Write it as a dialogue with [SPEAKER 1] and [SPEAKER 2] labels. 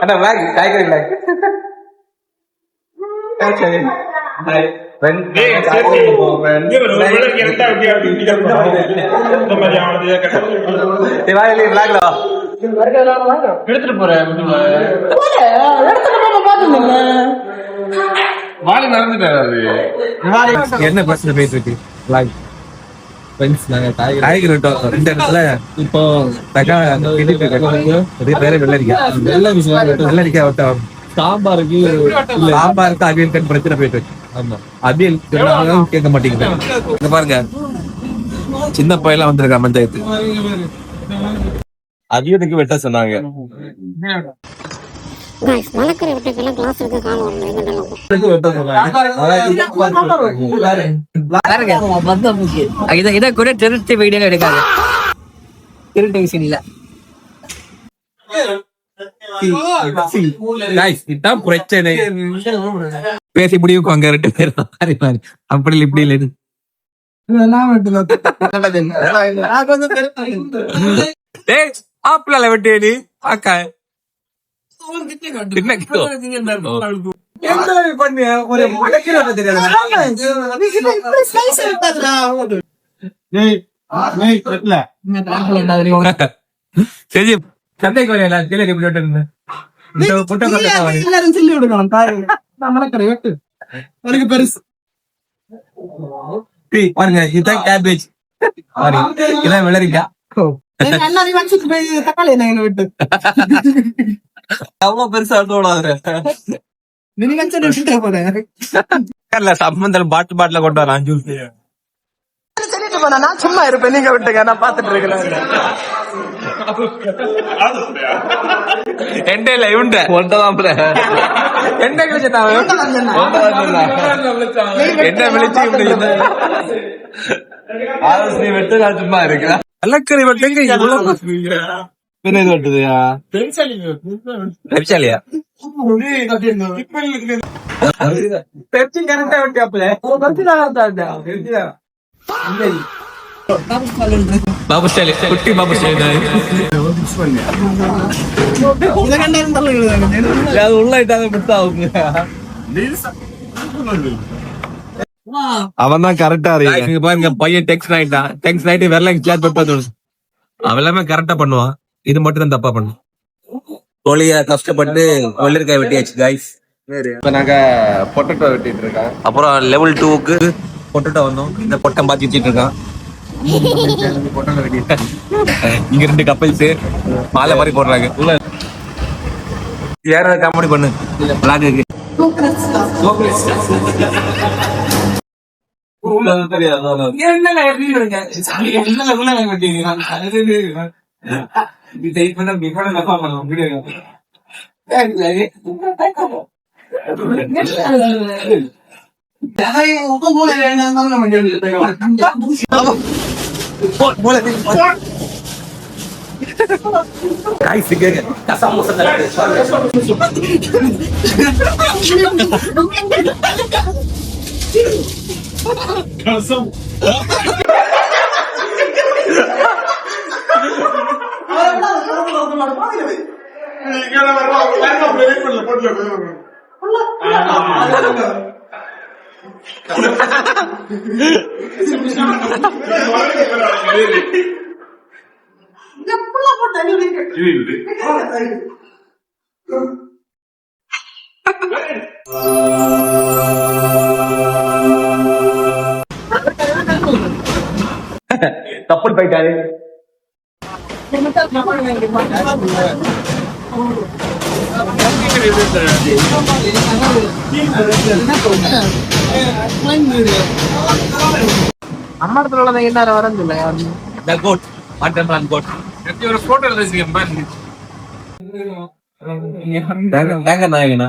[SPEAKER 1] அண்ணா black காய்கறி black எடுத்துட்டு போறேன் வாலி நடந்துட்டாரு. என்ன பிரச்சனை போயிட்டு இருக்கு? காய்கறி விட்டோம் ரெண்டு இடத்துல. இப்போ வெள்ளரிக்காய் விட்டோம். சாம்பாருக்கு அவியல் கண் பிரச்சனை போயிட்டு இருக்கு. அவியல் கேட்க மாட்டேங்குது. பாருங்க சின்ன பையெல்லாம் வந்திருக்கா பஞ்சாயத்து. அவியலுக்கு வெட்ட சொன்னாங்க.
[SPEAKER 2] இதை கூட திருட்டு வீடியோ எடுக்காது. திருட்டு விஷயம் இல்ல.
[SPEAKER 1] இதான் பிரச்சனை. பேசி முடிவுக்கு அங்க ரெண்டு பேரும் அப்படி இப்படி இல்லை. ஆப்பிளால வெட்டேடி அக்கா சரி சந்தைக்கு வரையா சொல்லி விடுக்கணும். பெருசு பாருங்க இதுதான் கேபேஜ், இதான் வெள்ளரிக்காய். தக்காளி என்ன விட்டு அவ்வளவு பெருசா சம்பந்தம் பாட்டில கொண்டு வரேன். சொல்லிட்டு போனா நான் சும்மா இருப்பேன், நீங்க விட்டுங்க, நான் பாத்துட்டு இருக்கேன். சும்மா இருக்கு அலக்கறி வெட்டுங்க. என்ன இது வெட்டுதுயா? பெருசாலியா? பெருசு கரெக்டா வெட்டியாப்புல பாபு ஸ்டைல், குட்டி பாபு ஸ்டைல். அவன் தான் கரெக்டா இருக்கு. பாருங்க பையன் டெக்ஸ்ட் ஆயிட்டான். டெக்ஸ்ட் ஆயிட்டு வெள்ளம் சேர் பேப்பர் அவன் எல்லாமே கரெக்டா பண்ணுவான். இது மட்டும் தான் தப்பா பண்ணும். கோழிய கஷ்டப்பட்டு வெள்ளரிக்காய் வெட்டியாச்சு கைஸ். இப்ப நாங்க பொட்டேட்டோ வெட்டிட்டு இருக்கோம். அப்புறம் லெவல் 2க்கு பொட்டேட்டோ வந்தோம். இந்த பொட்டம் பாத்தி வச்சிட்டு இருக்கான். இங்க ரெண்டு கப்பல்ஸ் மாலை மாதிரி போடுறாங்க. வேற காமெடி பண்ணு பிளாக்கு. தப்பு போயிட்டாரு.
[SPEAKER 2] அம்மாடத்துல உள்ளதை என்ன வரதில்லை யாருமே.
[SPEAKER 1] நாயகனா